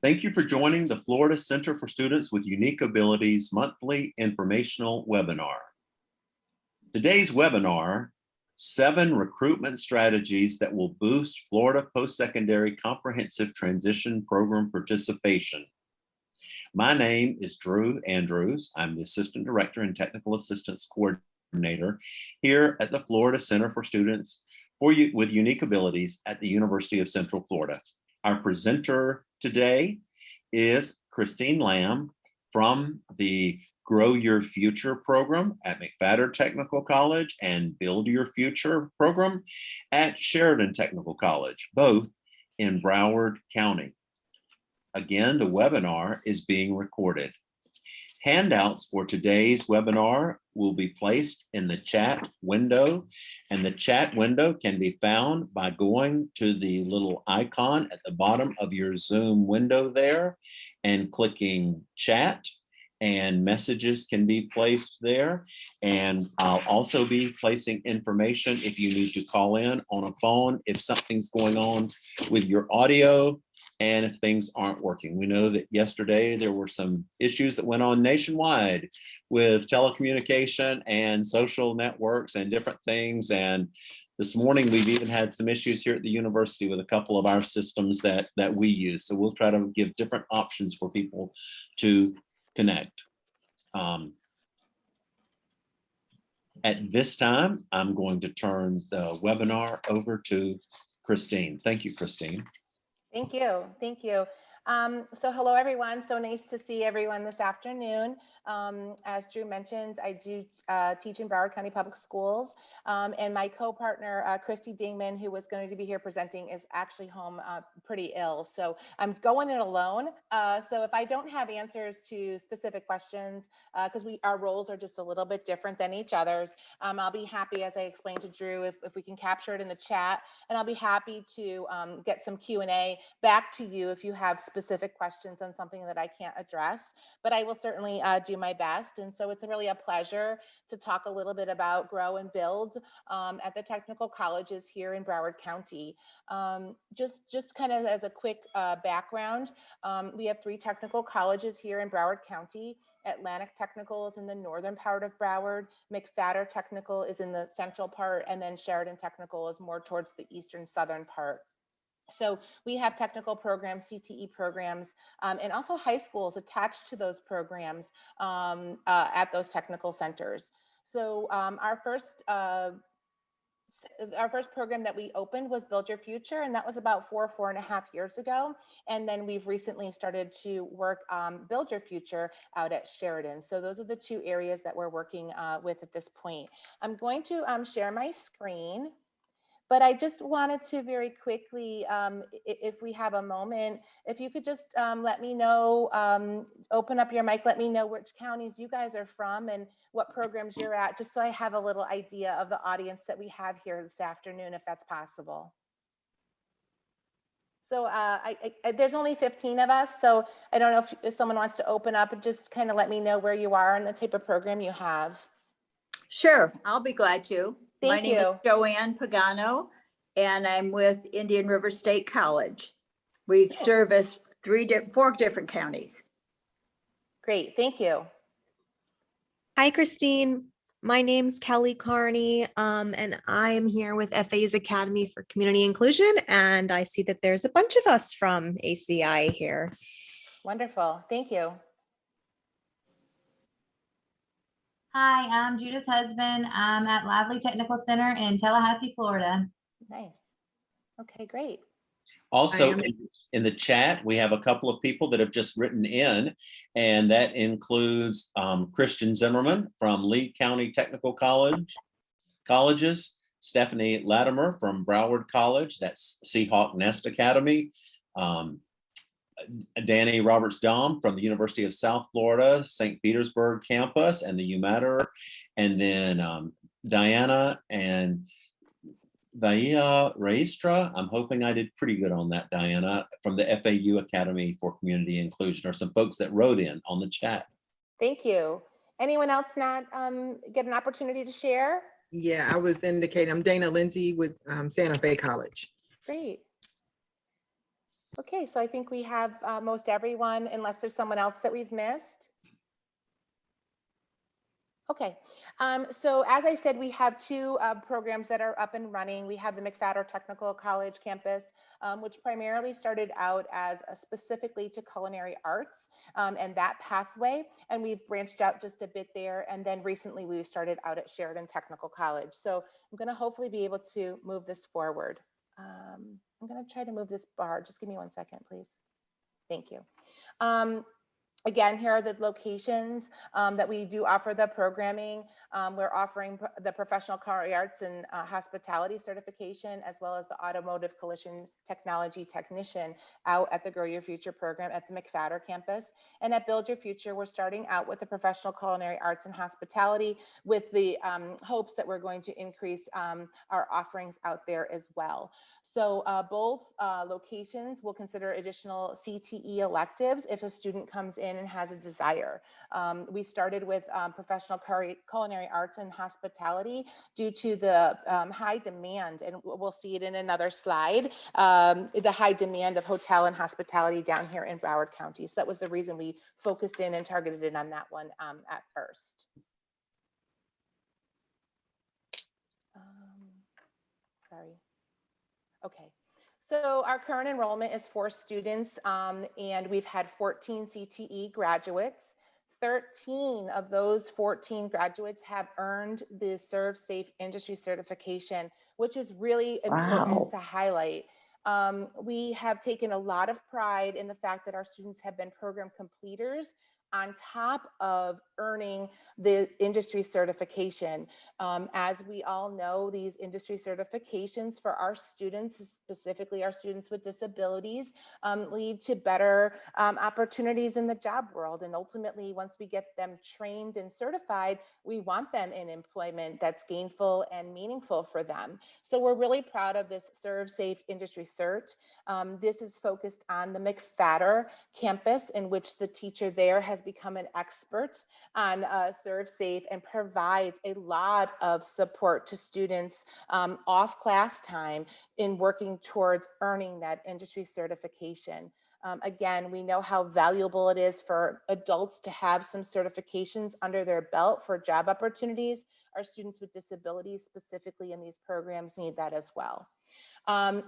Thank you for joining the Florida Center for Students with Unique Abilities monthly informational webinar. Today's webinar, 7 recruitment strategies that will boost Florida post-secondary comprehensive transition program participation. My name is Drew Andrews. I'm the Assistant Director and Technical Assistance Coordinator here at the Florida Center for Students with Unique Abilities at the University of Central Florida. Our presenter today is Christine Lamb from the Grow Your Future program at McFatter Technical College and Build Your Future program at Sheridan Technical College, both in Broward County. Again, the webinar is being recorded. Handouts for today's webinar will be placed in the chat window, and the chat window can be found by going to the little icon at the bottom of your Zoom window there and clicking chat, and messages can be placed there. And I'll also be placing information if you need to call in on a phone if something's going on with your audio and if things aren't working. We know that yesterday there were some issues that went on nationwide with telecommunication and social networks and different things. And this morning we've even had some issues here at the university with a couple of our systems that we use. So we'll try to give different options for people to connect. At this time, I'm going to turn the webinar over to Christine. Thank you, Christine. Thank you. Thank you. So hello, everyone. So nice to see everyone this afternoon. As Drew mentioned, I do teach in Broward County Public Schools, and my co-partner, Christi Dingman, who was going to be here presenting, is actually home pretty ill. So I'm going it alone. So if I don't have answers to specific questions, because our roles are just a little bit different than each other's, I'll be happy, as I explained to Drew, if we can capture it in the chat, and I'll be happy to get some Q&A back to you if you have specific questions on something that I can't address, but I will certainly do my best. And so it's really a pleasure to talk a little bit about Grow and Build at the technical colleges here in Broward County. Just kind of as a quick background, we have 3 technical colleges here in Broward County. Atlantic Technical is in the northern part of Broward, McFatter Technical is in the central part, and then Sheridan Technical is more towards the eastern southern part. So we have technical programs, CTE programs, and also high schools attached to those programs at those technical centers. So our first program that we opened was Build Your Future, and that was about 4.5 years ago. And then we've recently started to work Build Your Future out at Sheridan. So those are the 2 areas that we're working with at this point. I'm going to share my screen. But I just wanted to very quickly, if we have a moment, if you could just let me know, open up your mic, let me know which counties you guys are from and what programs you're at, just so I have a little idea of the audience that we have here this afternoon, if that's possible. So there's only 15 of us, so I don't know if someone wants to open up and just kind of let me know where you are and the type of program you have. Sure, I'll be glad to. Thank you. My name is Joanne Pagano, and I'm with Indian River State College. We service 4 different counties. Great, thank you. Hi, Christine. My name's Kelly Carney, and I'm here with FA's Academy for Community Inclusion, and I see that there's a bunch of us from ACI here. Wonderful, thank you. Hi, I'm Judith Husband. I'm at Lively Technical Center in Tallahassee, Florida. Nice. Okay, great. Also in the chat, we have a couple of people that have just written in, and that includes Christian Zimmerman from Lee County Technical Colleges, Stephanie Latimer from Broward College, that's Seahawk Nest Academy, Danny Roberts-Dom from the University of South Florida, St. Petersburg campus and the UMatter, and then Diana and Vaya Reistra. I'm hoping I did pretty good on that, Diana, from the FAU Academy for Community Inclusion, or some folks that wrote in on the chat. Thank you. Anyone else not get an opportunity to share? Yeah, I was indicating, I'm Dana Lindsay with Santa Fe College. Great. Okay, so I think we have most everyone, unless there's someone else that we've missed. Okay, so as I said, we have two programs that are up and running. We have the McFatter Technical College campus, which primarily started out as specifically to culinary arts and that pathway. And we've branched out just a bit there. And then recently we've started out at Sheridan Technical College. So I'm gonna hopefully be able to move this forward. I'm gonna try to move this bar. Just give me 1 second, please. Thank you. Again, here are the locations that we do offer the programming. We're offering the professional culinary arts and hospitality certification, as well as the automotive collision technology technician out at the Grow Your Future program at the McFatter campus. And at Build Your Future, we're starting out with the professional culinary arts and hospitality with the hopes that we're going to increase our offerings out there as well. So both locations will consider additional CTE electives if a student comes in and has a desire. We started with professional culinary arts and hospitality due to the high demand, and we'll see it in another slide, the high demand of hotel and hospitality down here in Broward County. So that was the reason we focused in and targeted it on that one at first. Sorry. Okay. So our current enrollment is 4 students, and we've had 14 CTE graduates. 13 of those 14 graduates have earned the Serve Safe Industry certification, which is really important to highlight. We have taken a lot of pride in the fact that our students have been program completers on top of earning the industry certification. As we all know, these industry certifications for our students, specifically our students with disabilities, lead to better opportunities in the job world. And ultimately, once we get them trained and certified, we want them in employment that's gainful and meaningful for them. So we're really proud of this Serve Safe Industry Cert. This is focused on the McFatter campus, in which the teacher there has become an expert on Serve Safe and provides a lot of support to students off class time in working towards earning that industry certification. Again, we know how valuable it is for adults to have some certifications under their belt for job opportunities. Our students with disabilities, specifically in these programs, need that as well.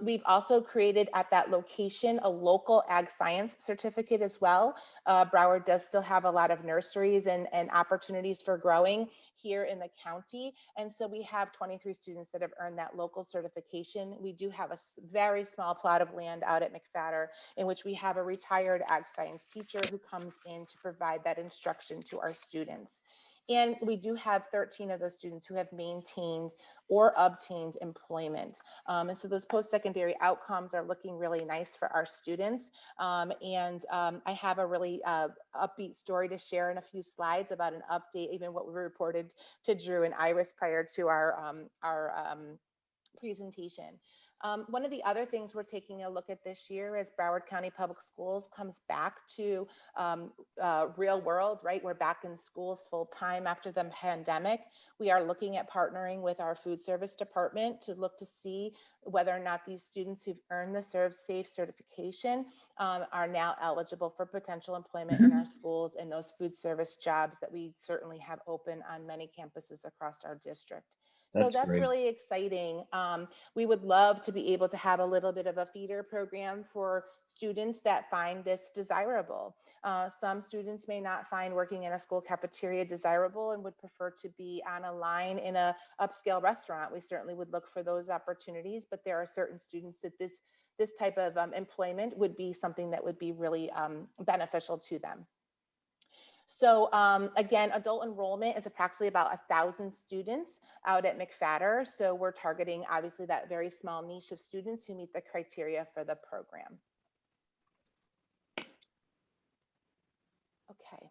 We've also created at that location a local ag science certificate as well. Broward does still have a lot of nurseries and opportunities for growing here in the county. And so we have 23 students that have earned that local certification. We do have a very small plot of land out at McFatter in which we have a retired ag science teacher who comes in to provide that instruction to our students. And we do have 13 of those students who have maintained or obtained employment. And so those post-secondary outcomes are looking really nice for our students. I have a really upbeat story to share in a few slides about an update, even what we reported to Drew and Iris prior to our presentation. One of the other things we're taking a look at this year as Broward County Public Schools comes back to real world, right? We're back in schools full time after the pandemic. We are looking at partnering with our food service department to look to see whether or not these students who've earned the Serve Safe certification are now eligible for potential employment in our schools and those food service jobs that we certainly have open on many campuses across our district. So that's great. really exciting. We would love to be able to have a little bit of a feeder program for students that find this desirable. Some students may not find working in a school cafeteria desirable and would prefer to be on a line in a upscale restaurant. We certainly would look for those opportunities, but there are certain students that this type of employment would be something that would be really beneficial to them. So again, adult enrollment is approximately about 1,000 students out at McFatter. So we're targeting obviously that very small niche of students who meet the criteria for the program. Okay.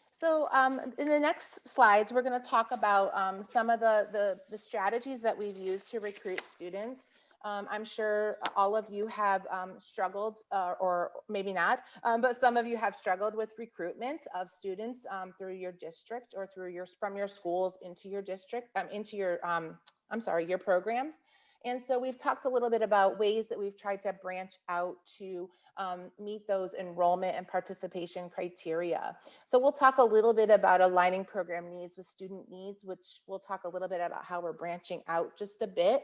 So in the next slides, we're going to talk about some of the strategies that we've used to recruit students. I'm sure all of you have struggled, or maybe not, but some of you have struggled with recruitment of students through your district or through from your schools into your district, into your, your programs. And so we've talked a little bit about ways that we've tried to branch out to meet those enrollment and participation criteria. So we'll talk a little bit about aligning program needs with student needs, which we'll talk a little bit about how we're branching out just a bit,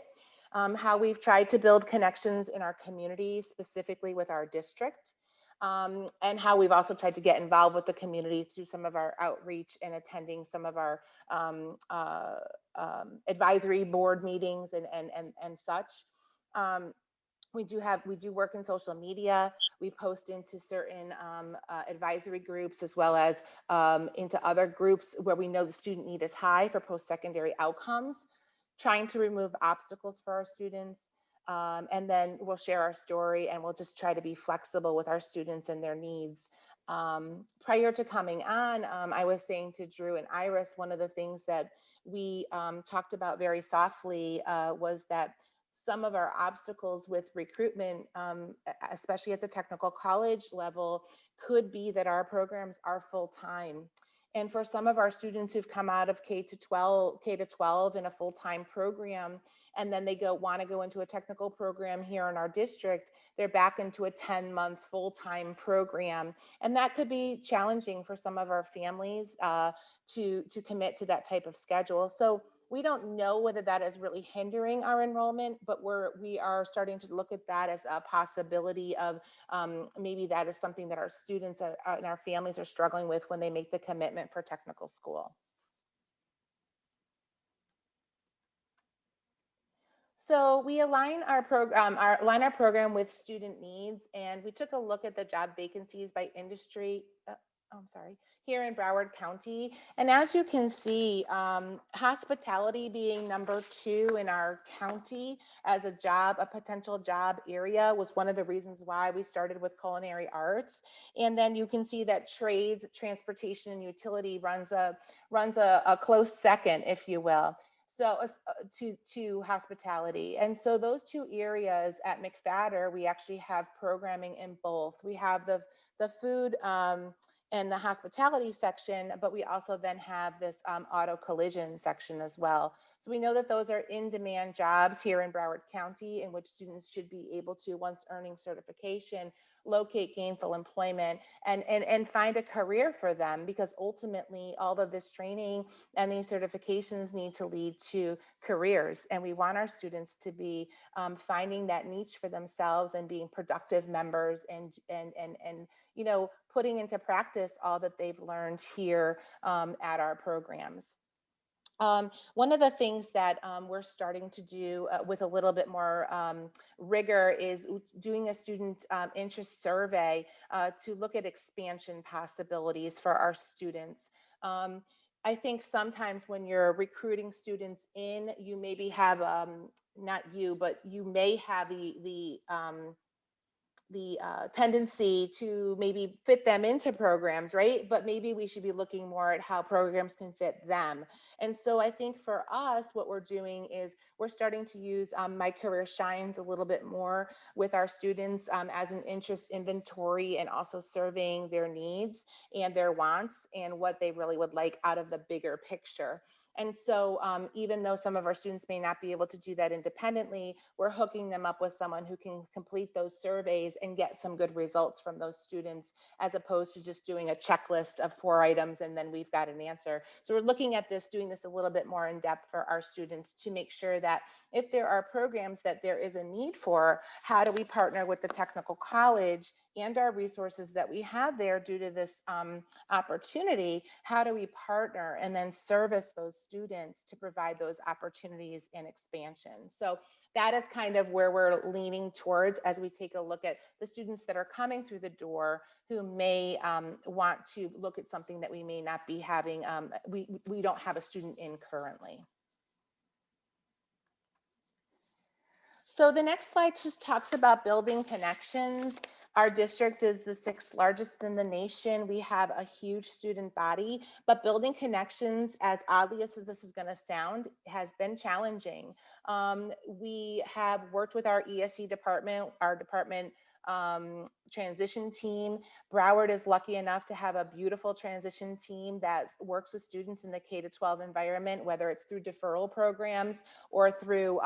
how we've tried to build connections in our community, specifically with our district, and how we've also tried to get involved with the community through some of our outreach and attending some of our advisory board meetings and such. We do work in social media. We post into certain advisory groups, as well as into other groups where we know the student need is high for post-secondary outcomes, trying to remove obstacles for our students. And then we'll share our story, and we'll just try to be flexible with our students and their needs. Prior to coming on, I was saying to Drew and Iris, one of the things that we talked about very softly was that some of our obstacles with recruitment, especially at the technical college level, could be that our programs are full-time. And for some of our students who've come out of K to 12 in a full-time program, and then they want to go into a technical program here in our district, they're back into a 10-month full-time program. And that could be challenging for some of our families to commit to that type of schedule. So we don't know whether that is really hindering our enrollment, but we are starting to look at that as a possibility of maybe that is something that our students and our families are struggling with when they make the commitment for technical school. So we align our program with student needs, and we took a look at the job vacancies by industry. Here in Broward County. And as you can see, hospitality being number 2 in our county as a potential job area was one of the reasons why we started with culinary arts. And then you can see that trades, transportation, and utility runs a close second, if you will. So to hospitality. And so those 2 areas at McFatter, we actually have programming in both. We have the food and the hospitality section, but we also then have this auto collision section as well. So we know that those are in-demand jobs here in Broward County, in which students should be able to, once earning certification, locate gainful employment and find a career for them, because ultimately all of this training and these certifications need to lead to careers. And we want our students to be finding that niche for themselves and being productive members and you know, putting into practice all that they've learned here at our programs. One of the things that we're starting to do with a little bit more rigor is doing a student interest survey to look at expansion possibilities for our students. I think sometimes when you're recruiting students in, you maybe have, not you, but you may have the tendency to maybe fit them into programs, right? But maybe we should be looking more at how programs can fit them. And so I think for us, what we're doing is we're starting to use My Career Shines a little bit more with our students as an interest inventory, and also surveying their needs and their wants and what they really would like out of the bigger picture. And so even though some of our students may not be able to do that independently, we're hooking them up with someone who can complete those surveys and get some good results from those students, as opposed to just doing a checklist of 4 items and then we've got an answer. So we're looking at this, doing this a little bit more in depth for our students to make sure that if there are programs that there is a need for, how do we partner with the technical college and our resources that we have there due to this opportunity? How do we partner and then service those students to provide those opportunities and expansion? So that is kind of where we're leaning towards as we take a look at the students that are coming through the door who may want to look at something that we may not be having, we don't have a student in currently. So the next slide just talks about building connections. Our district is the 6th largest in the nation. We have a huge student body, but building connections, as oddly as this is going to sound, has been challenging. We have worked with our ESE department. Our department transition team. Broward is lucky enough to have a beautiful transition team that works with students in the K-12 environment, whether it's through deferral programs or through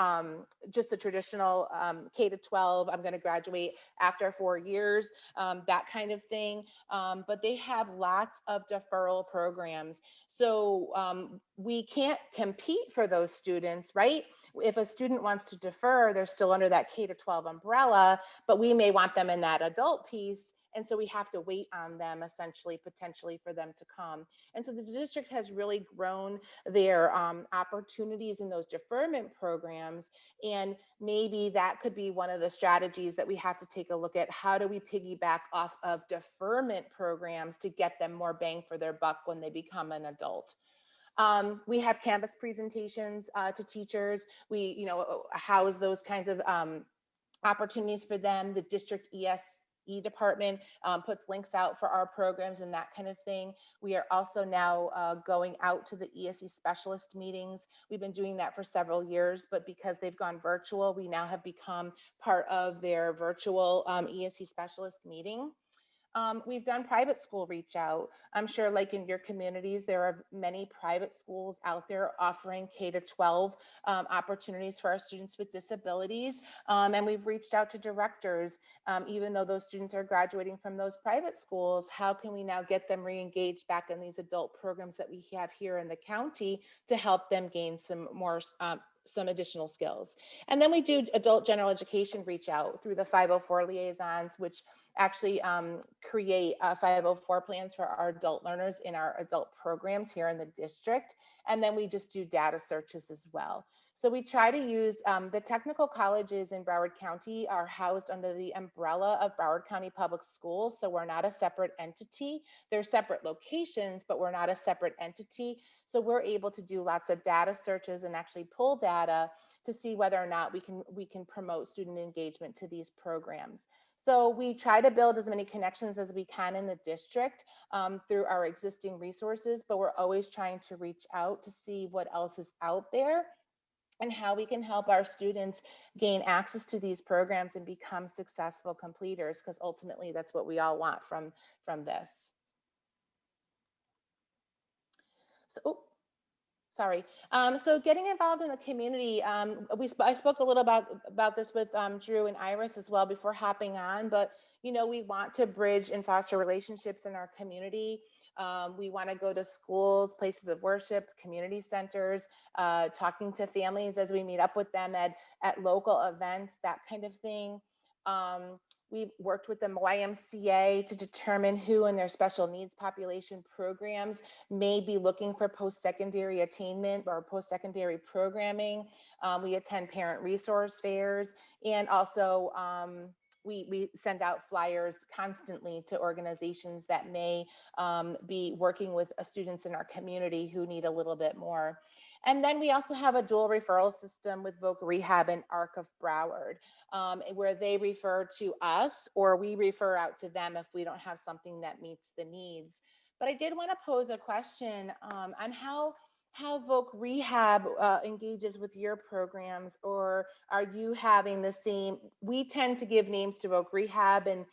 just the traditional K-12, I'm going to graduate after 4 years, that kind of thing. But they have lots of deferral programs. So we can't compete for those students, right? If a student wants to defer, they're still under that K-12 umbrella, but we may want them in that adult piece. And so we have to wait on them essentially, potentially for them to come. And so the district has really grown their opportunities in those deferment programs. And maybe that could be one of the strategies that we have to take a look at. How do we piggyback off of deferment programs to get them more bang for their buck when they become an adult? We have Canvas presentations to teachers. We, house those kinds of opportunities for them. The district ESE department puts links out for our programs and that kind of thing. We are also now going out to the ESE specialist meetings. We've been doing that for several years, but because they've gone virtual, we now have become part of their virtual ESE specialist meeting. We've done private school reach out. I'm sure like in your communities, there are many private schools out there offering K-12 opportunities for our students with disabilities. And we've reached out to directors, even though those students are graduating from those private schools, how can we now get them re-engaged back in these adult programs that we have here in the county to help them gain some more some additional skills. And then we do adult general education reach out through the 504 liaisons, which actually create 504 plans for our adult learners in our adult programs here in the district. And then we just do data searches as well. So we try to use the technical colleges in Broward County are housed under the umbrella of Broward County Public Schools. So we're not a separate entity. They're separate locations, but we're not a separate entity. So we're able to do lots of data searches and actually pull data to see whether or not we can promote student engagement to these programs. So we try to build as many connections as we can in the district through our existing resources, but we're always trying to reach out to see what else is out there and how we can help our students gain access to these programs and become successful completers, because ultimately that's what we all want from this. So, sorry. So getting involved in the community, I spoke a little about this with Drew and Iris as well before hopping on, but we want to bridge and foster relationships in our community. We want to go to schools, places of worship, community centers, talking to families as we meet up with them at local events, that kind of thing. We've worked with the YMCA to determine who in their special needs population programs may be looking for post-secondary attainment or post-secondary programming. We attend parent resource fairs, and also we send out flyers constantly to organizations that may be working with students in our community who need a little bit more. And then we also have a dual referral system with Voc Rehab and ARC of Broward, where they refer to us or we refer out to them if we don't have something that meets the needs. But I did want to pose a question on how Voc Rehab engages with your programs, or are you having the same? We tend to give names to Voc Rehab, and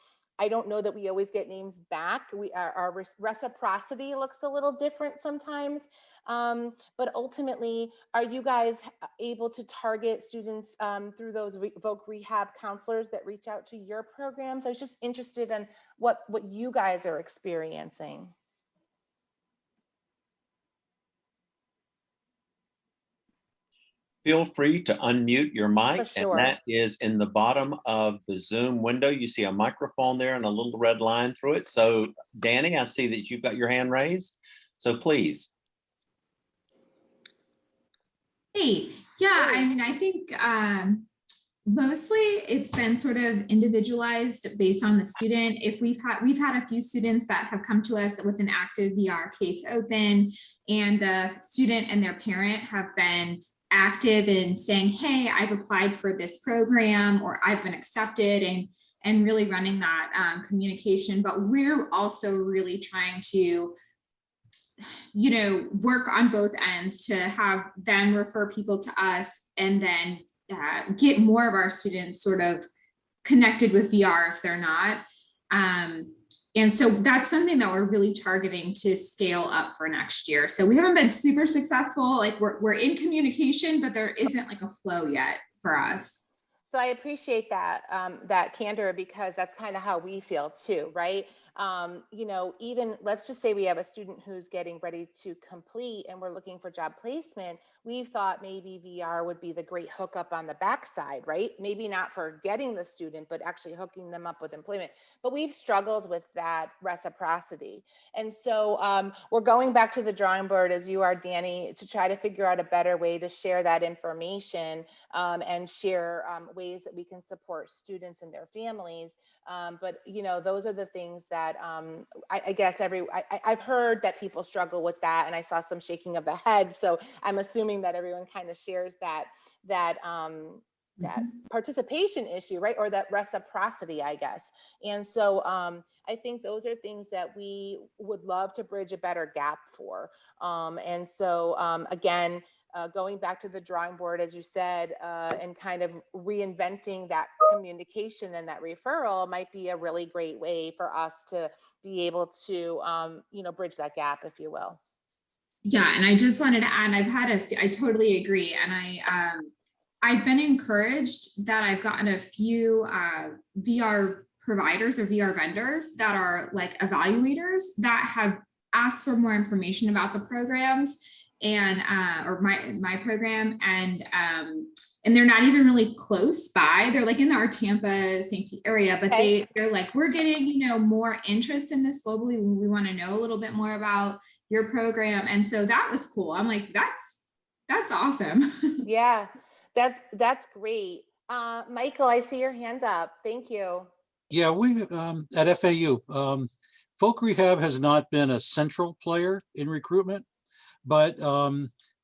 I don't know that we always get names back. Our reciprocity looks a little different sometimes, but ultimately, are you guys able to target students through those Voc Rehab counselors that reach out to your programs? I was just interested in what you guys are experiencing. Feel free to unmute your mic, For sure. and that is in the bottom of the Zoom window. You see a microphone there and a little red line through it. So Danny, I see that you've got your hand raised. So please. Hey, yeah, I mean, I think mostly it's been sort of individualized based on the student. If we've had a few students that have come to us with an active VR case open, and the student and their parent have been active in saying, hey, I've applied for this program, or I've been accepted, and really running that communication. But we're also really trying to work on both ends to have them refer people to us, and then get more of our students sort of connected with VR if they're not. And so that's something that we're really targeting to scale up for next year. So we haven't been super successful. Like we're in communication, but there isn't like a flow yet for us. So I appreciate that, that candor, because that's kind of how we feel too, right? You know, even let's just say we have a student who's getting ready to complete and we're looking for job placement. We've thought maybe VR would be the great hookup on the backside, right? Maybe not for getting the student, but actually hooking them up with employment. But we've struggled with that reciprocity. And so we're going back to the drawing board, as you are, Danny, to try to figure out a better way to share that information and share ways that we can support students and their families. But you know, those are the things that I guess I've heard that people struggle with that, and I saw some shaking of the head. So I'm assuming that everyone kind of shares that participation issue, right? Or that reciprocity, I guess. And so I think those are things that we would love to bridge a better gap for. And so again, going back to the drawing board, as you said, and kind of reinventing that communication and that referral might be a really great way for us to be able to, you know, bridge that gap, if you will. Yeah, and I just wanted to add, I totally agree. And I've been encouraged that I've gotten a few VR providers or VR vendors that are like evaluators that have asked for more information about the programs and or my program, and they're not even really close by. They're like in our Tampa, St. Pete area, but they're like, we're getting, you know, more interest in this globally. We want to know a little bit more about your program. And so that was cool. I'm like, that's awesome. Yeah, that's great. Michael, I see your hand up. Thank you. Yeah, we at FAU, folk rehab has not been a central player in recruitment, but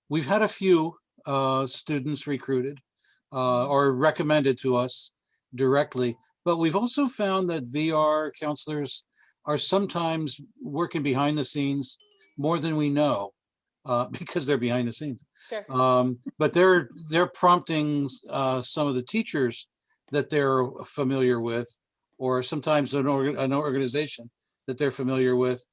we've had a few students recruited or recommended to us directly. But we've also found that VR counselors are sometimes working behind the scenes more than we know because they're behind the scenes. Sure. But they're prompting some of the teachers that they're familiar with, or sometimes an organization that they're familiar with.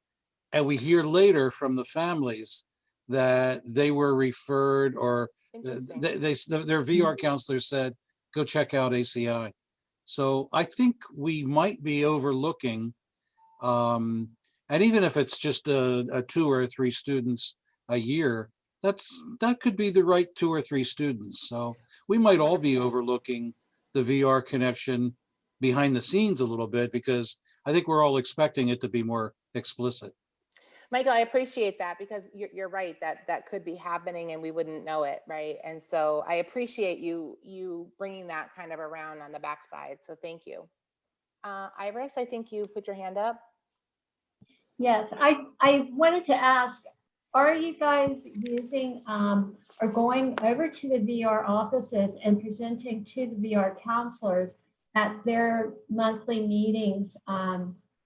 And we hear later from the families that they were referred, or their VR counselor said, go check out ACI. So I think we might be overlooking, and even if it's just a 2 or 3 students a year, that could be the right 2 or 3 students. So we might all be overlooking the VR connection behind the scenes a little bit, because I think we're all expecting it to be more explicit. Michael, I appreciate that, because you're right, that could be happening and we wouldn't know it, right? And so I appreciate you bringing that kind of around on the backside. So thank you. Iris, I think you put your hand up. Yes, I wanted to ask, are you guys using or going over to the VR offices and presenting to the VR counselors at their monthly meetings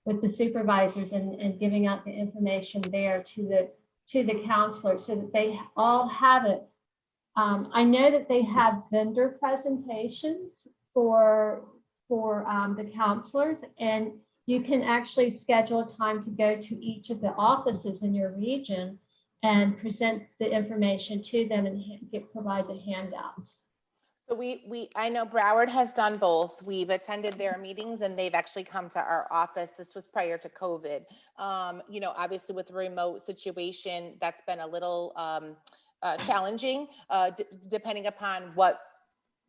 with the supervisors and giving out the information there to the counselors so that they all have it? I know that they have vendor presentations for the counselors, and you can actually schedule a time to go to each of the offices in your region and present the information to them and provide the handouts. So I know Broward has done both. We've attended their meetings and they've actually come to our office. This was prior to COVID. You know, obviously with the remote situation, that's been a little challenging, depending upon what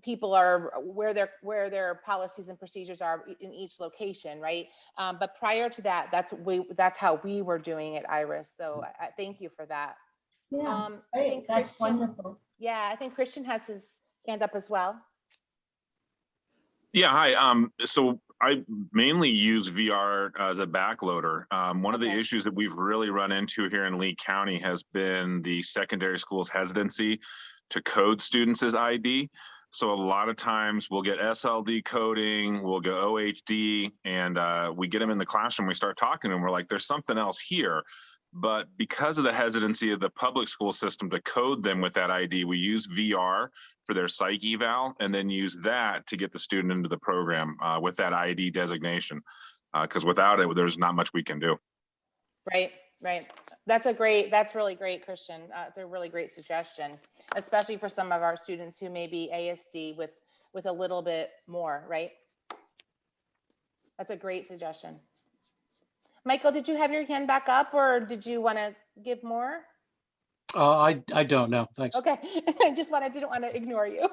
people are, where their policies and procedures are in each location, right? But prior to that, that's how we were doing it, Iris. So I thank you for that. Yeah, I think that's Christian, wonderful. yeah, I think Christian has his hand up as well. Yeah, hi. So I mainly use VR as a backloader. One of the issues that we've really run into here in Lee County has been the secondary school's hesitancy to code students as ID. So a lot of times we'll get SLD coding, we'll go OHD, and we get them in the classroom, we start talking to them, we're like, there's something else here. But because of the hesitancy of the public school system to code them with that ID, we use VR for their psych eval, and then use that to get the student into the program with that ID designation. Because without it, there's not much we can do. Right, right. That's really great, Christian. It's a really great suggestion, especially for some of our students who may be ASD with a little bit more, right? That's a great suggestion. Michael, did you have your hand back up, or did you want to give more? I don't know. Thanks. Okay, I didn't want to ignore you.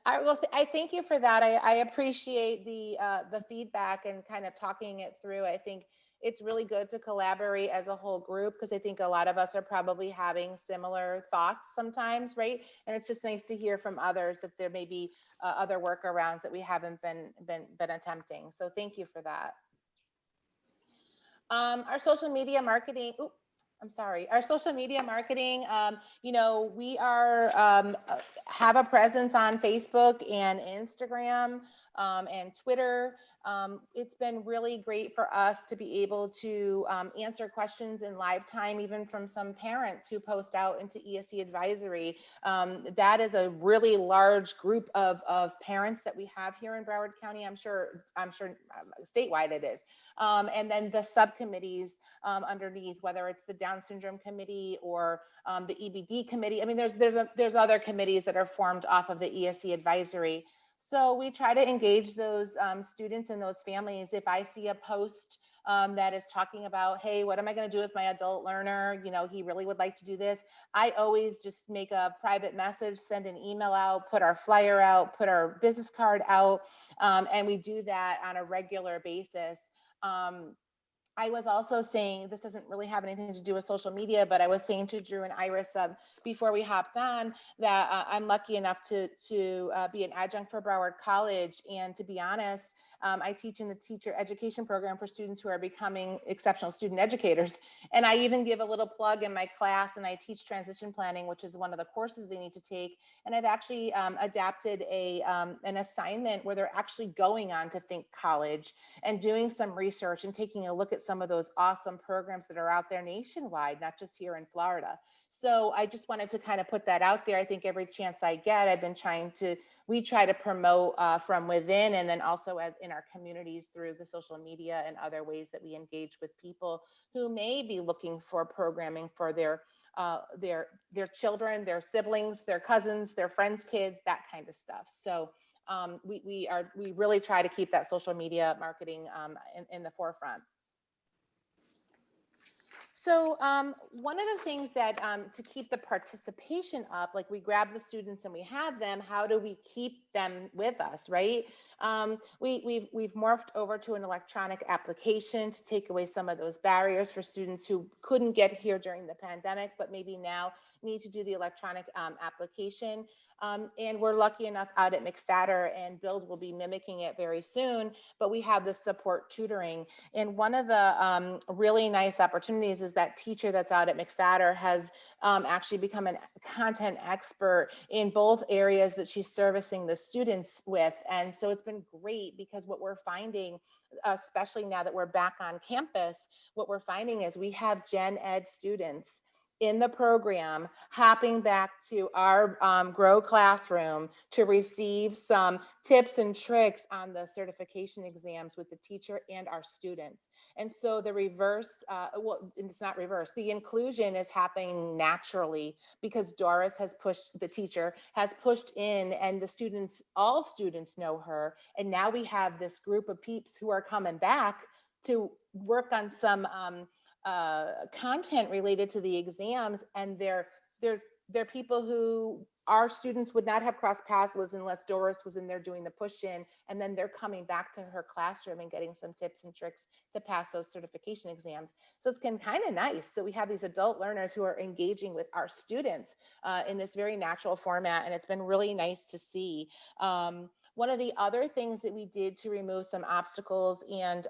I thank you for that. I appreciate the feedback and kind of talking it through. I think it's really good to collaborate as a whole group, because I think a lot of us are probably having similar thoughts sometimes, right? And it's just nice to hear from others that there may be other workarounds that we haven't been attempting. So thank you for that. Our social media marketing. Our social media marketing, you know, we are have a presence on Facebook and Instagram and Twitter. It's been really great for us to be able to answer questions in live time, even from some parents who post out into ESE advisory. That is a really large group of parents that we have here in Broward County. I'm sure statewide it is. And then the subcommittees underneath, whether it's the Down Syndrome Committee or the EBD Committee. I mean, there's other committees that are formed off of the ESE advisory. So we try to engage those students and those families. If I see a post that is talking about, hey, what am I going to do with my adult learner? You know, he really would like to do this. I always just make a private message, send an email out, put our flyer out, put our business card out, and we do that on a regular basis. I was also saying, this doesn't really have anything to do with social media, but I was saying to Drew and Iris before we hopped on that I'm lucky enough to be an adjunct for Broward College. And to be honest, I teach in the teacher education program for students who are becoming exceptional student educators. And I even give a little plug in my class, and I teach transition planning, which is one of the courses they need to take. And I've actually adapted an assignment where they're actually going on to Think College and doing some research and taking a look at some of those awesome programs that are out there nationwide, not just here in Florida. So I just wanted to kind of put that out there. I think every chance I get, we try to promote from within, and then also as in our communities through the social media and other ways that we engage with people who may be looking for programming for their children, their siblings, their cousins, their friends' kids, that kind of stuff. So we really try to keep that social media marketing in the forefront. So one of the things that to keep the participation up, like we grab the students and we have them, how do we keep them with us, right? We've morphed over to an electronic application to take away some of those barriers for students who couldn't get here during the pandemic, but maybe now need to do the electronic application. And we're lucky enough out at McFatter, and Build will be mimicking it very soon, but we have the support tutoring. And one of the really nice opportunities is that teacher that's out at McFatter has actually become a content expert in both areas that she's servicing the students with. And so it's been great, because what we're finding, especially now that we're back on campus, what we're finding is we have gen ed students in the program hopping back to our Grow classroom to receive some tips and tricks on the certification exams with the teacher and our students. And so the reverse, well, it's not reverse, the inclusion is happening naturally, because Doris has pushed, the teacher has pushed in, and the students, all students know her. And now we have this group of peeps who are coming back to work on some content related to the exams, and they're people who our students would not have crossed paths with unless Doris was in there doing the push in, and then they're coming back to her classroom and getting some tips and tricks to pass those certification exams. So it's been kind of nice. So we have these adult learners who are engaging with our students in this very natural format, and it's been really nice to see. One of the other things that we did to remove some obstacles and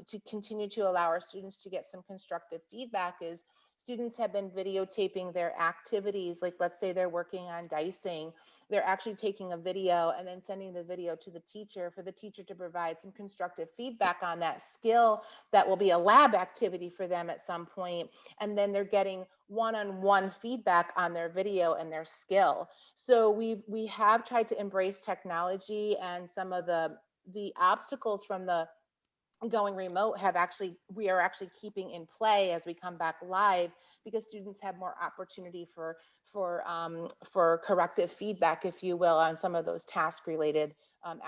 to continue to allow our students to get some constructive feedback is students have been videotaping their activities. Like, let's say they're working on dicing. they're actually taking a video and then sending the video to the teacher for the teacher to provide some constructive feedback on that skill that will be a lab activity for them at some point. And then they're getting one-on-one feedback on their video and their skill. So we have tried to embrace technology, and some of the obstacles from the going remote we are actually keeping in play as we come back live, because students have more opportunity for corrective feedback, if you will, on some of those task related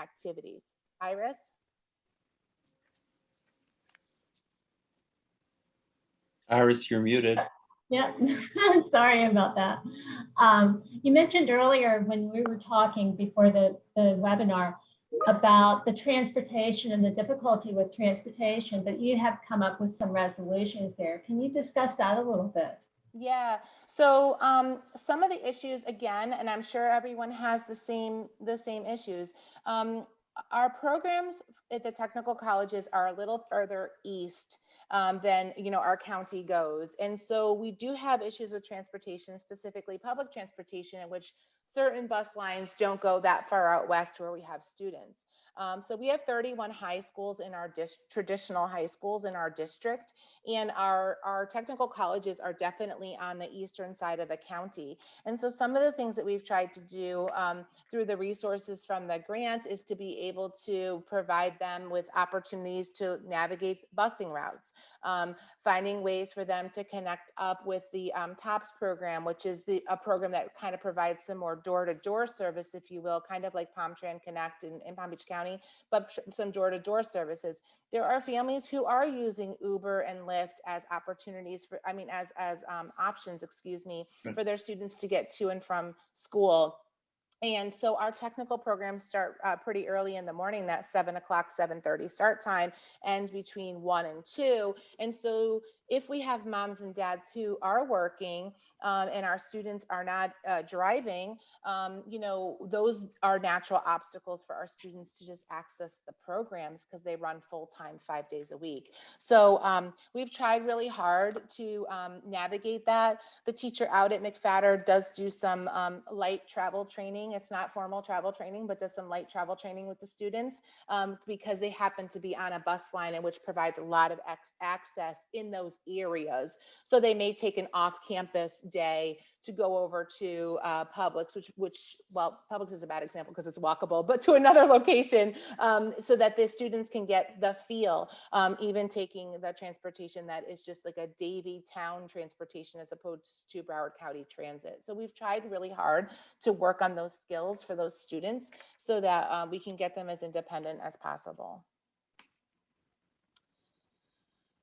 activities. Iris? Iris, you're muted. Yeah, sorry about that. You mentioned earlier when we were talking before the webinar about the transportation and the difficulty with transportation, but you have come up with some resolutions there. Can you discuss that a little bit? Yeah, so some of the issues, again, and I'm sure everyone has the same issues. Our programs at the technical colleges are a little further east than our county goes, and so we do have issues with transportation, specifically public transportation, in which certain bus lines don't go that far out west where we have students. So we have 31 high schools in our traditional high schools in our district, and our technical colleges are definitely on the eastern side of the county. And so some of the things that we've tried to do through the resources from the grant is to be able to provide them with opportunities to navigate busing routes, finding ways for them to connect up with the TOPS program, which is a program that kind of provides some more door-to-door service, if you will, kind of like PalmTran Connect in Palm Beach County, but some door-to-door services. There are families who are using Uber and Lyft as opportunities for, as options, excuse me, for their students to get to and from school. And so our technical programs start pretty early in the morning, that 7 o'clock, 7:30 start time, and between 1 and 2. And so if we have moms and dads who are working and our students are not driving, those are natural obstacles for our students to just access the programs, because they run full time 5 days a week. So we've tried really hard to navigate that. The teacher out at McFatter does do some light travel training. It's not formal travel training, but does some light travel training with the students because they happen to be on a bus line, and which provides a lot of access in those areas. So they may take an off-campus day to go over to Publix, which Publix is a bad example because it's walkable, but to another location so that the students can get the feel, even taking the transportation that is just like a Davie town transportation as opposed to Broward County Transit. So we've tried really hard to work on those skills for those students so that we can get them as independent as possible.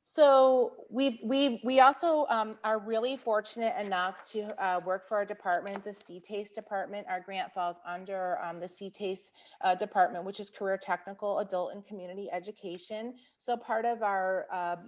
So we also are really fortunate enough to work for our department, the CTASE department. Our grant falls under the CTASE department, which is Career Technical Adult and Community Education. So part of our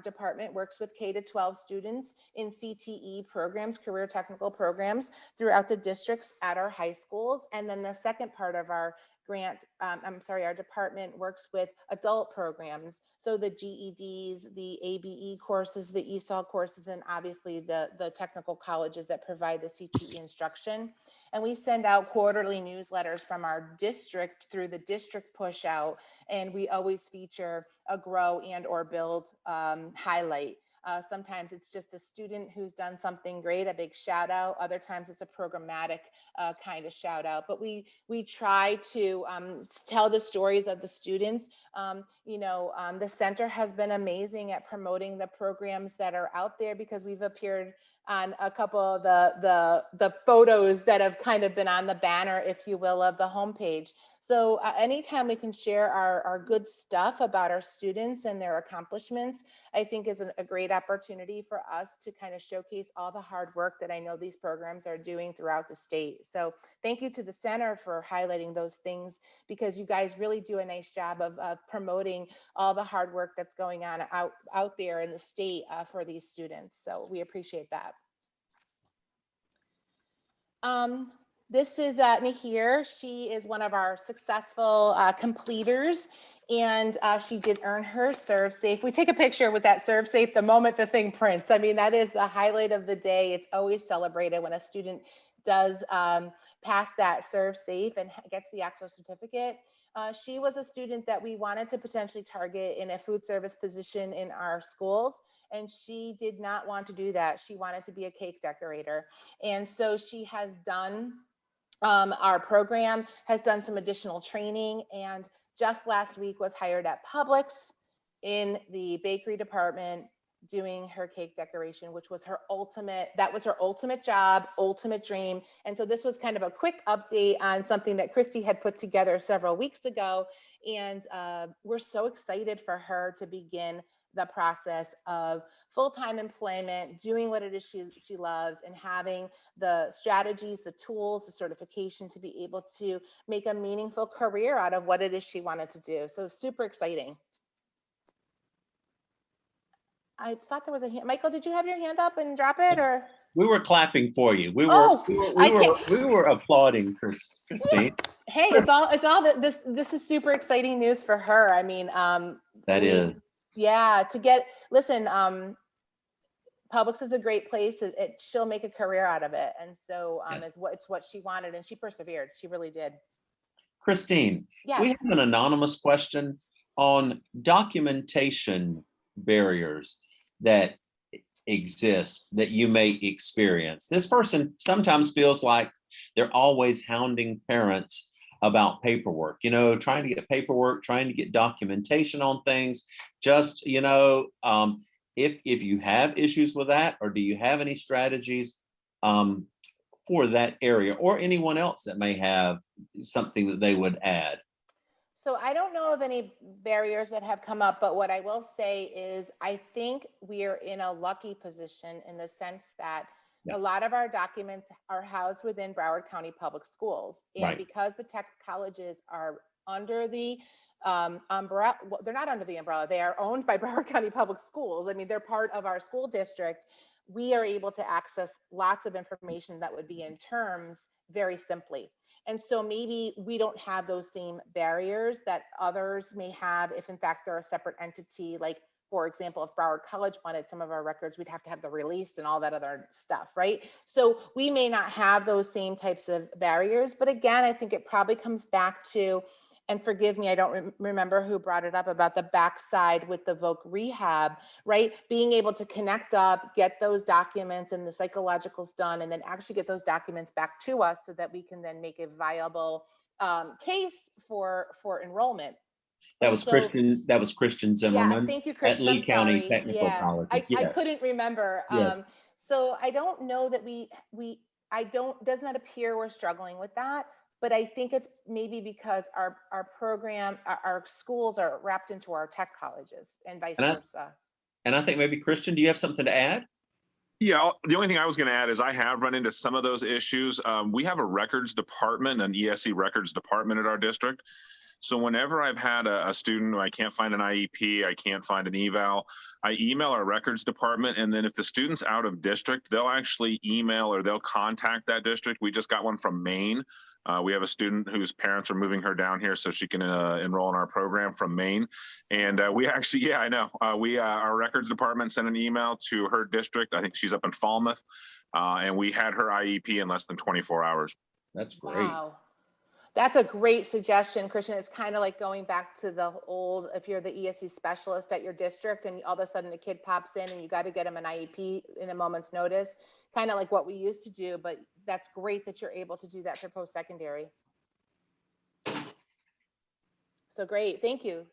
department works with K-12 students in CTE programs, career technical programs throughout the districts at our high schools. And then the second part of our our department works with adult programs. So the GEDs, the ABE courses, the ESOL courses, and obviously the technical colleges that provide the CTE instruction. And we send out quarterly newsletters from our district through the district push out. And we always feature a grow and or build highlight. Sometimes it's just a student who's done something great, a big shout out. Other times it's a programmatic kind of shout out. But we try to tell the stories of the students. The center has been amazing at promoting the programs that are out there, because we've appeared on a couple of the photos that have kind of been on the banner, if you will, of the homepage. So anytime we can share our good stuff about our students and their accomplishments, I think is a great opportunity for us to kind of showcase all the hard work that I know these programs are doing throughout the state. So thank you to the center for highlighting those things, because you guys really do a nice job of promoting all the hard work that's going on out there in the state for these students. So we appreciate that. This is Nahir. She is one of our successful completers, and she did earn her Serve Safe. We take a picture with that Serve Safe the moment the thing prints. I mean, that is the highlight of the day. It's always celebrated when a student does pass that serve safe and gets the actual certificate. She was a student that we wanted to potentially target in a food service position in our schools, and she did not want to do that. She wanted to be a cake decorator. And so she has done, our program has done some additional training, and just last week was hired at Publix in the bakery department doing her cake decoration, which was her ultimate, that was her ultimate job, ultimate dream. And so this was kind of a quick update on something that Christi had put together several weeks ago. And we're so excited for her to begin the process of full-time employment, doing what it is she loves, and having the strategies, the tools, the certification to be able to make a meaningful career out of what it is she wanted to do. So super exciting. I thought there was a hand. Michael, did you have your hand up and drop it, or? We were clapping for you. We were, Oh, we were applauding Christine. Hey, it's all this is super exciting news for her. I mean, That is. Yeah, listen, Publix is a great place. She'll make a career out of it. And so Yes. it's what she wanted, and she persevered. She really did. Christine, Yes. we have an anonymous question on documentation barriers that exist that you may experience. This person sometimes feels like they're always hounding parents about paperwork, trying to get paperwork, trying to get documentation on things. Just, if you have issues with that, or do you have any strategies for that area, or anyone else that may have something that they would add? So I don't know of any barriers that have come up, but what I will say is I think we are in a lucky position in the sense that a lot of our documents are housed within Broward County Public Schools. And Right. because the tech colleges are under the umbrella, well, they're not under the umbrella, they are owned by Broward County Public Schools. I mean, they're part of our school district. We are able to access lots of information that would be in terms very simply. And so maybe we don't have those same barriers that others may have if in fact they're a separate entity. Like, for example, if Broward College wanted some of our records, we'd have to have the release and all that other stuff, right? So we may not have those same types of barriers, but again, I think it probably comes back to, and forgive me, I don't remember who brought it up about the backside with the Voc Rehab, right? Being able to connect up, get those documents and the psychologicals done, and then actually get those documents back to us so that we can then make a viable case for enrollment. That was Christian. That was Christian Zimmerman. Yeah, thank you, Christian. At Lee County Sorry. Technical Yeah, College. I couldn't remember. Yes. So I don't know that does not appear we're struggling with that, but I think it's maybe because our program, our schools are wrapped into our tech colleges and vice versa. And I think maybe Christian, do you have something to add? Yeah, the only thing I was going to add is I have run into some of those issues. We have a records department, an ESE records department at our district. So whenever I've had a student who I can't find an IEP, I can't find an eval, I email our records department. And then if the student's out of district, they'll actually email or they'll contact that district. We just got one from Maine. We have a student whose parents are moving her down here so she can enroll in our program from Maine. And we actually, yeah, I know. Our records department sent an email to her district. I think she's up in Falmouth. And we had her IEP in less than 24 hours. That's great. Wow. That's a great suggestion, Christian. It's kind of like going back to the old, if you're the ESE specialist at your district and all of a sudden a kid pops in and you got to get them an IEP in a moment's notice, kind of like what we used to do, but that's great that you're able to do that for post-secondary. So great, thank you.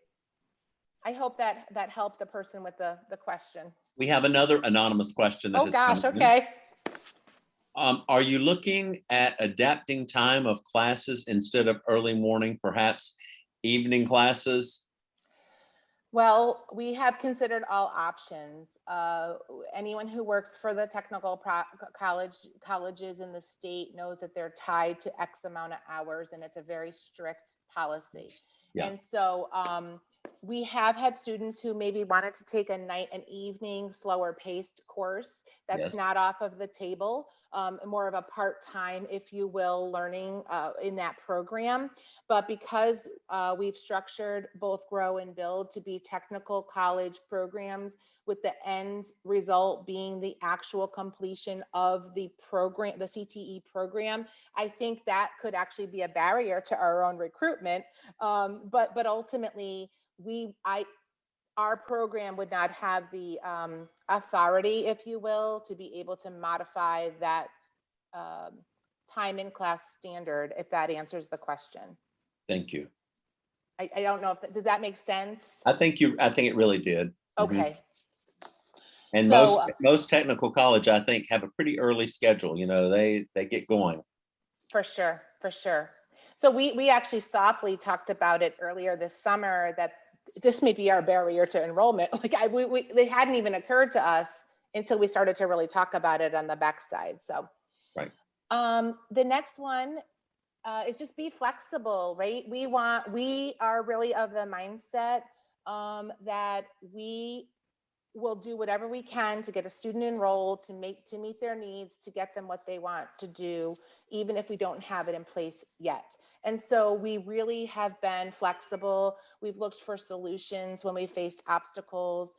I hope that helped the person with the question. We have another anonymous question. That Oh gosh, okay. Are you looking at adapting time of classes instead of early morning, perhaps evening classes? Well, we have considered all options. Anyone who works for the technical colleges in the state knows that they're tied to X amount of hours, and it's a very strict policy. Yeah. And so We have had students who maybe wanted to take a night and evening slower paced course that's Yes. not off of the table, more of a part-time, if you will, learning in that program. But because we've structured both Grow and Build to be technical college programs, with the end result being the actual completion of the program, the CTE program, I think that could actually be a barrier to our own recruitment. But ultimately, our program would not have the authority, if you will, to be able to modify that time in class standard, if that answers the question. Thank you. I don't know if, does that make sense? I think it really did. Mhm. Okay. And So- most technical college, I think, have a pretty early schedule. You know, they get going. For sure. So we actually softly talked about it earlier this summer that this may be our barrier to enrollment. Like they hadn't even occurred to us until we started to really talk about it on the backside. So, right. The next one is just be flexible, right? We are really of the mindset that we will do whatever we can to get a student enrolled, to meet their needs, to get them what they want to do, even if we don't have it in place yet. And so we really have been flexible. We've looked for solutions when we faced obstacles.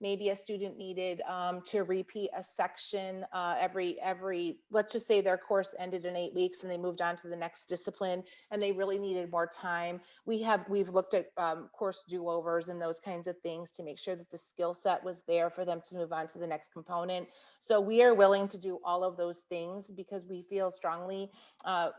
Maybe a student needed to repeat a section every, let's just say their course ended in 8 weeks and they moved on to the next discipline and they really needed more time. We've looked at course do-overs and those kinds of things to make sure that the skill set was there for them to move on to the next component. So we are willing to do all of those things because we feel strongly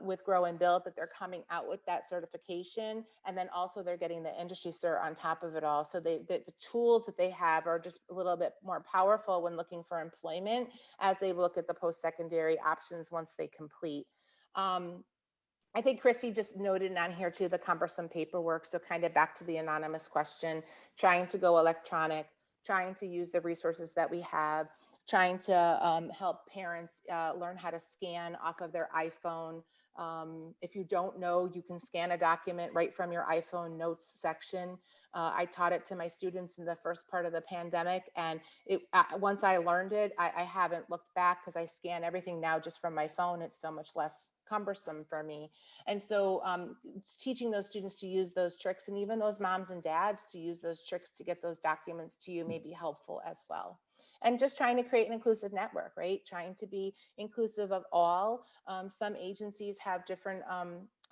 with Grow and Build that they're coming out with that certification, and then also they're getting the industry cert on top of it all. So the tools that they have are just a little bit more powerful when looking for employment as they look at the post-secondary options once they complete. I think Christi just noted on here too, the cumbersome paperwork. So kind of back to the anonymous question, trying to go electronic, trying to use the resources that we have, trying to help parents learn how to scan off of their iPhone. If you don't know, you can scan a document right from your iPhone notes section. I taught it to my students in the first part of the pandemic, and once I learned it, I haven't looked back because I scan everything now just from my phone. It's so much less cumbersome for me. And so teaching those students to use those tricks, and even those moms and dads to use those tricks to get those documents to you, may be helpful as well. And just trying to create an inclusive network, right? Trying to be inclusive of all. Some agencies have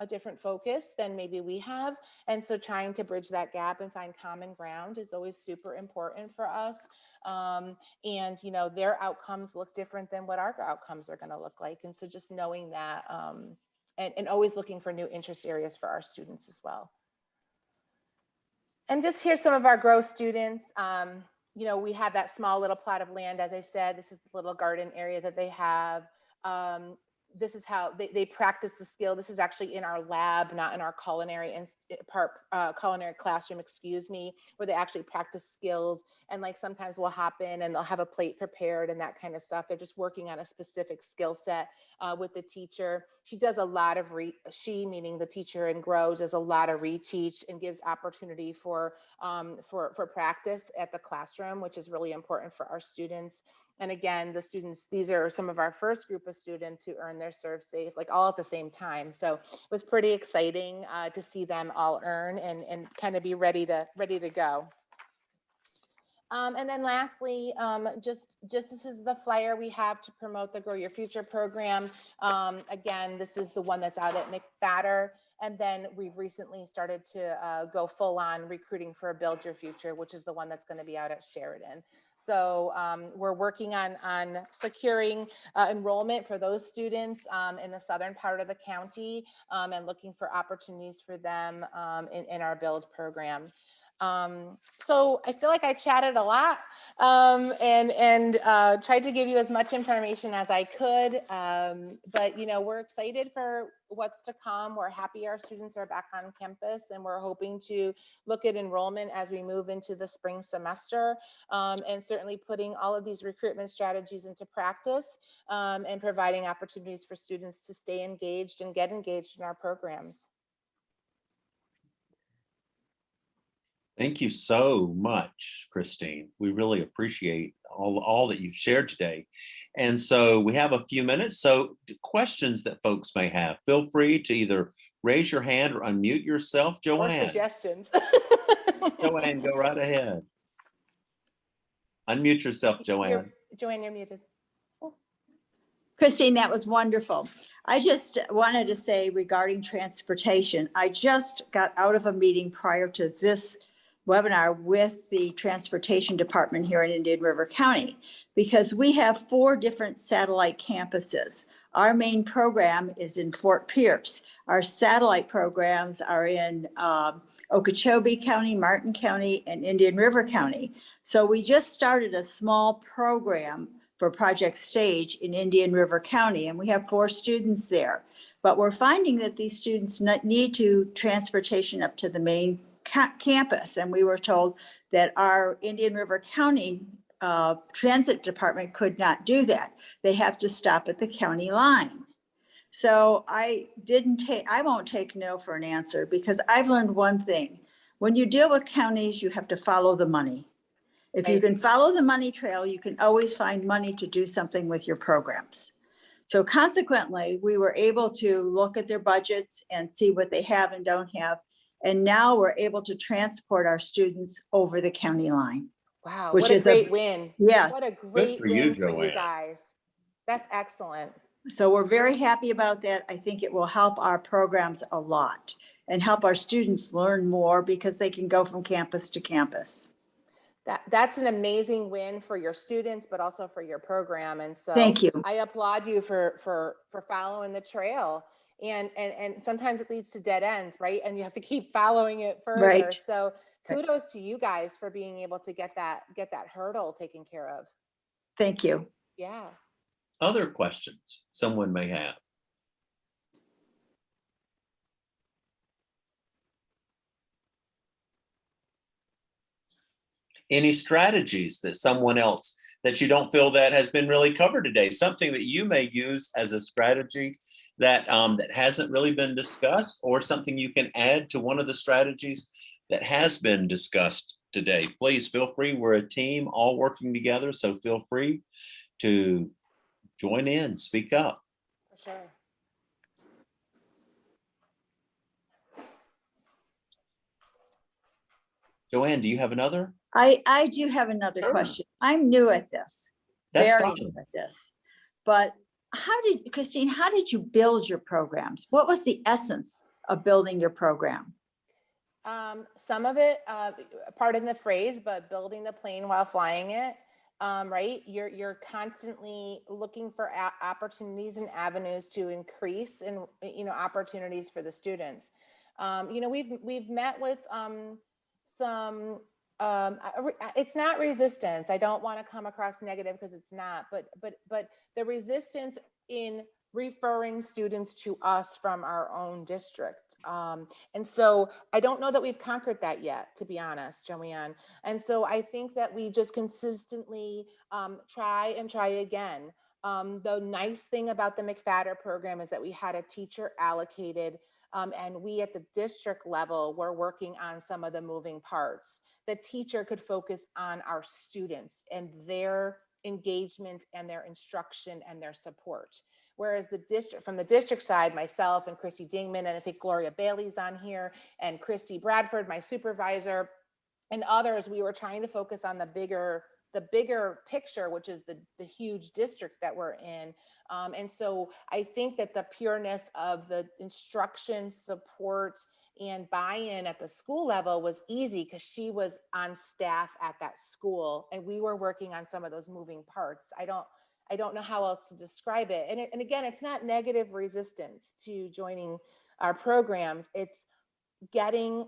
a different focus than maybe we have. And so trying to bridge that gap and find common ground is always super important for us. And their outcomes look different than what our outcomes are going to look like. And so just knowing that and always looking for new interest areas for our students as well. And just here's some of our Grow students. We have that small little plot of land. As I said, this is the little garden area that they have. This is how they practice the skill. This is actually in our lab, not in our culinary classroom, where they actually practice skills. And like sometimes we'll hop in and they'll have a plate prepared and that kind of stuff. They're just working on a specific skill set with the teacher. She does a lot of meaning the teacher in Grow, does a lot of reteach and gives opportunity for practice at the classroom, which is really important for our students. And again, the students, these are some of our first group of students who earn their Serve Safe, like all at the same time. So it was pretty exciting to see them all earn and kind of be ready to go. And then lastly, just this is the flyer we have to promote the Grow Your Future program. Again, this is the one that's out at McFatter. And then we've recently started to go full on recruiting for Build Your Future, which is the one that's going to be out at Sheridan. So we're working on securing enrollment for those students in the southern part of the county and looking for opportunities for them in our Build program. So I feel like I chatted a lot and tried to give you as much information as I could. But we're excited for what's to come. We're happy our students are back on campus, and we're hoping to look at enrollment as we move into the spring semester, and certainly putting all of these recruitment strategies into practice and providing opportunities for students to stay engaged and get engaged in our programs. Thank you so much, Christine. We really appreciate all that you've shared today. And so we have a few minutes. So questions that folks may have, feel free to either raise your hand or unmute yourself. Or Joanne, suggestions. Joanne, go right ahead. Unmute yourself, Joanne. Joanne, you're muted. Christine, that was wonderful. I just wanted to say regarding transportation, I just got out of a meeting prior to this webinar with the transportation department here in Indian River County, because we have 4 different satellite campuses. Our main program is in Fort Pierce. Our satellite programs are in Okeechobee County, Martin County, and Indian River County. So we just started a small program for Project Stage in Indian River County, and we have 4 students there. But we're finding that these students need to transportation up to the main campus, and we were told that our Indian River County transit department could not do that. They have to stop at the county line. So I won't take no for an answer, because I've learned one thing. When you deal with counties, you have to follow the money. If you can follow the money trail, you can always find money to do something with your programs. So consequently, we were able to look at their budgets and see what they have and don't have. And now we're able to transport our students over the county line. Wow, which what a is great win. Yes. What a great for you, win for you Joanne. guys. That's excellent. So we're very happy about that. I think it will help our programs a lot and help our students learn more, because they can go from campus to campus. That's an amazing win for your students, but also for your program. And so Thank you. I applaud you for following the trail. And sometimes it leads to dead ends, right? And you have to keep following it further. Right. So kudos to you guys for being able to get that hurdle taken care of. Thank you. Yeah. Other questions someone may have? Any strategies that someone else that you don't feel that has been really covered today? Something that you may use as a strategy that that hasn't really been discussed, or something you can add to one of the strategies that has been discussed today? Please feel free. We're a team all working together, so feel free to join in, speak up. For sure. Joanne, do you have another? I do have another Sure. question. I'm new at this. That's Very fine. new at this. But Christine, how did you build your programs? What was the essence of building your program? Some of it, pardon the phrase, but building the plane while flying it, right? You're constantly looking for opportunities and avenues to increase and, opportunities for the students. We've met with some, it's not resistance. I don't want to come across negative, because it's not, but the resistance in referring students to us from our own district. And so I don't know that we've conquered that yet, to be honest, Joanne. And so I think that we just consistently try and try again. The nice thing about the McFatter program is that we had a teacher allocated, and we at the district level were working on some of the moving parts. The teacher could focus on our students and their engagement and their instruction and their support. Whereas from the district side, myself and Christi Dingman, and I think Gloria Bailey's on here, and Christy Bradford, my supervisor, and others, we were trying to focus on the bigger picture, which is the huge districts that we're in. And so I think that the pureness of the instruction, support, and buy-in at the school level was easy, because she was on staff at that school, and we were working on some of those moving parts. I don't know how else to describe it. And again, it's not negative resistance to joining our programs. It's getting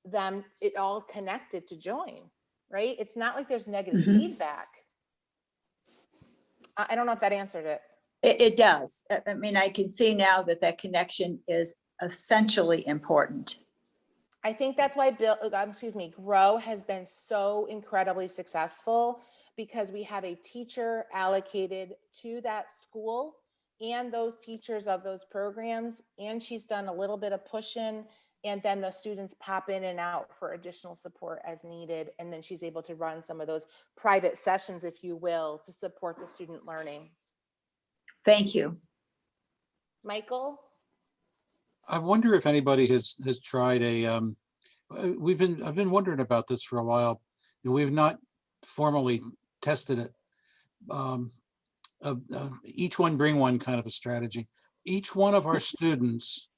them it all connected to join, right? It's not like there's negative feedback. I don't know if that answered it. It does. I mean, I can see now that connection is essentially important. I think that's why Grow has been so incredibly successful, because we have a teacher allocated to that school and those teachers of those programs. And she's done a little bit of pushing And then the students pop in and out for additional support as needed. And then she's able to run some of those private sessions, if you will, to support the student learning. Thank you. Michael? I wonder if anybody has tried a, I've been wondering about this for a while. We've not formally tested it. Each one bring one kind of a strategy. Each one of our students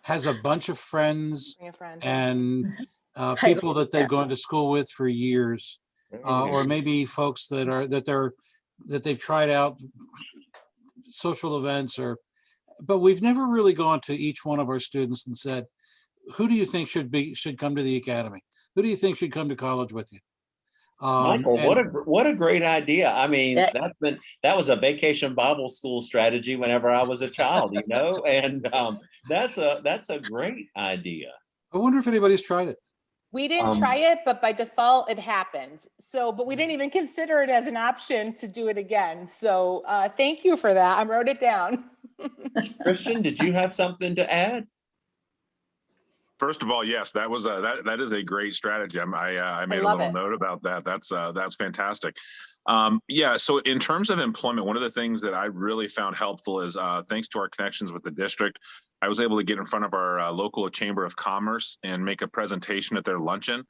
has a bunch of friends Bring a friend. and people that they've gone to school with for years, or maybe folks that they've tried out social events, but we've never really gone to each one of our students and said, who do you think should come to the academy? Who do you think should come to college with you? Michael, what a great idea. I mean, Yeah. that was a vacation Bible school strategy whenever I was a child, you know, and that's a great idea. I wonder if anybody's tried it. We didn't try it, but by default it happened. So, but we didn't even consider it as an option to do it again. So thank you for that. I wrote it down. Christian, did you have something to add? First of all, yes, that was that is a great strategy. I made a little note about that. That's fantastic. Yeah. So in terms of employment, one of the things that I really found helpful is thanks to our connections with the district, I was able to get in front of our local Chamber of Commerce and make a presentation at their luncheon.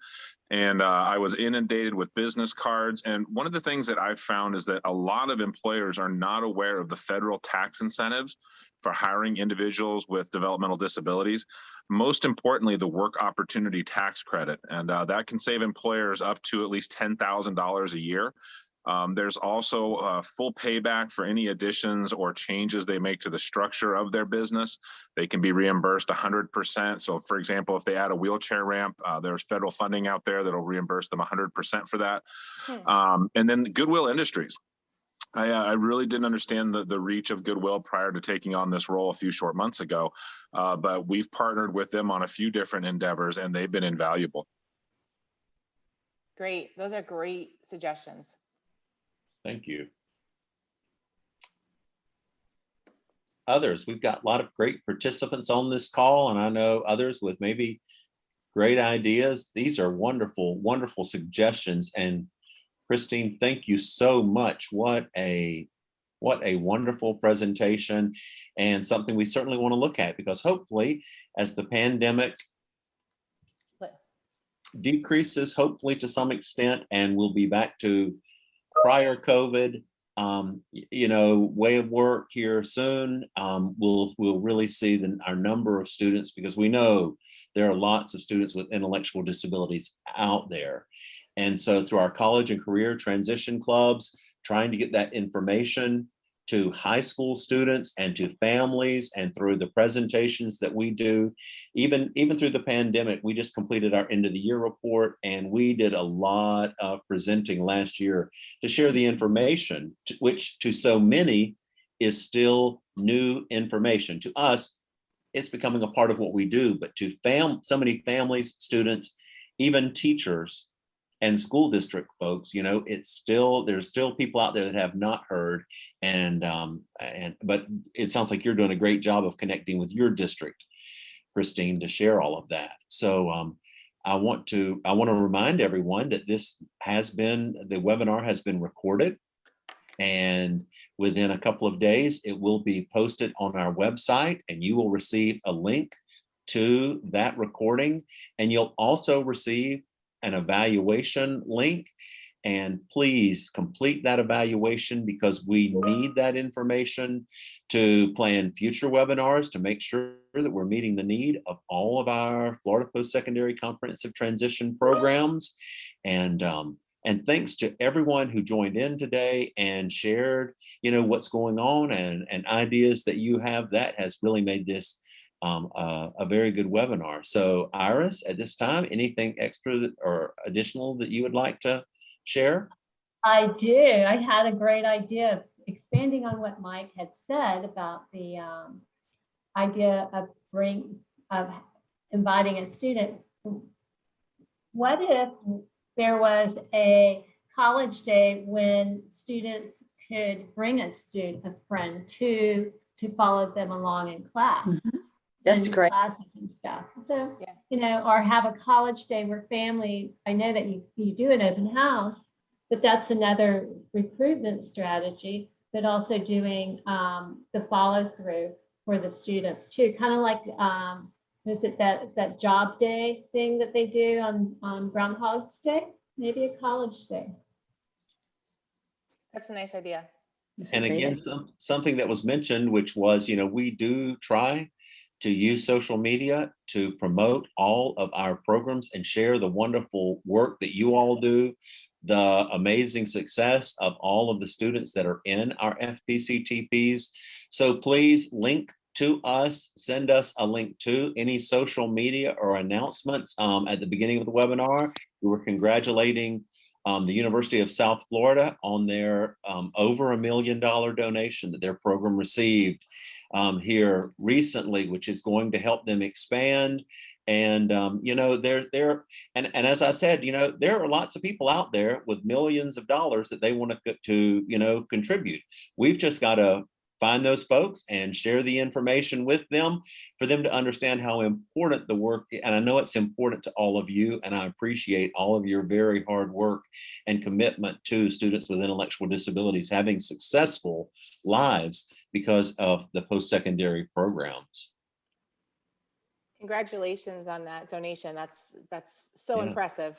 And I was inundated with business cards. And one of the things that I've found is that a lot of employers are not aware of the federal tax incentives for hiring individuals with developmental disabilities. Most importantly, the work opportunity tax credit. And that can save employers up to at least $10,000 a year. There's also full payback for any additions or changes they make to the structure of their business. They can be reimbursed 100%. So for example, if they add a wheelchair ramp, there's federal funding out there that'll reimburse them 100% for that. And then Goodwill Industries. I really didn't understand the reach of Goodwill prior to taking on this role a few short months ago, but we've partnered with them on a few different endeavors and they've been invaluable. Great. Those are great suggestions. Thank you. Others, we've got a lot of great participants on this call, and I know others with maybe great ideas. These are wonderful, wonderful suggestions. And Christine, thank you so much. What a wonderful presentation, and something we certainly want to look at, because hopefully as the pandemic decreases, hopefully to some extent, and we'll be back to prior COVID, way of work here soon, we'll really see our number of students, because we know there are lots of students with intellectual disabilities out there. And so through our college and career transition clubs, trying to get that information to high school students and to families, and through the presentations that we do, even through the pandemic, we just completed our end of the year report, and we did a lot of presenting last year to share the information, which to so many is still new information. To us, it's becoming a part of what we do, but to so many families, students, even teachers and school district folks, there's still people out there that have not heard, but it sounds like you're doing a great job of connecting with your district, Christine, to share all of that. So I want to remind everyone that the webinar has been recorded, and within a couple of days, it will be posted on our website, and you will receive a link to that recording, and you'll also receive an evaluation link. And please complete that evaluation, because we need that information to plan future webinars to make sure that we're meeting the need of all of our Florida Post-Secondary Comprehensive Transition programs. And thanks to everyone who joined in today and shared, what's going on and ideas that you have. That has really made this a very good webinar. So Iris, at this time, anything extra or additional that you would like to share? I do. I had a great idea, expanding on what Mike had said about the idea of inviting a student. What if there was a college day when students could bring a friend to follow them along in class? That's and great. classes and stuff. So, Yeah. you know, or have a college day where family, I know that you do an open house, but that's another recruitment strategy, but also doing the follow through for the students too. Kind of like, is it that job day thing that they do on Groundhog's Day? Maybe a college day. That's a nice idea. That's a And great again, idea. something that was mentioned, which was, we do try to use social media to promote all of our programs and share the wonderful work that you all do, the amazing success of all of the students that are in our FPCTPs. So please link to us, send us a link to any social media or announcements. At the beginning of the webinar, we were congratulating the University of South Florida on their over $1 million donation that their program received here recently, which is going to help them expand. And and as I said, there are lots of people out there with millions of dollars that they want to contribute. We've just got to find those folks and share the information with them for them to understand how important the work, and I know it's important to all of you, and I appreciate all of your very hard work and commitment to students with intellectual disabilities having successful lives because of the post-secondary programs. Congratulations on that donation. That's so Yeah. impressive.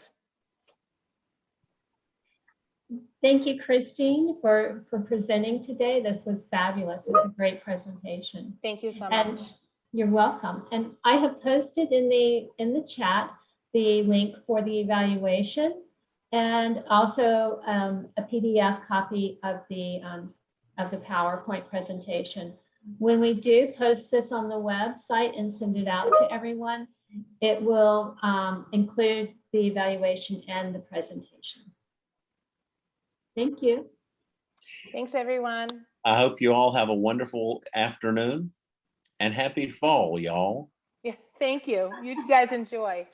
Thank you, Christine, for presenting today. This was fabulous. It was a great presentation. Thank you so And much. you're welcome. And I have posted in the chat the link for the evaluation and also a PDF copy of the PowerPoint presentation. When we do post this on the website and send it out to everyone, it will include the evaluation and the presentation. Thank you. Thanks, everyone. I hope you all have a wonderful afternoon and happy fall, y'all. Yeah, thank you. You guys enjoy.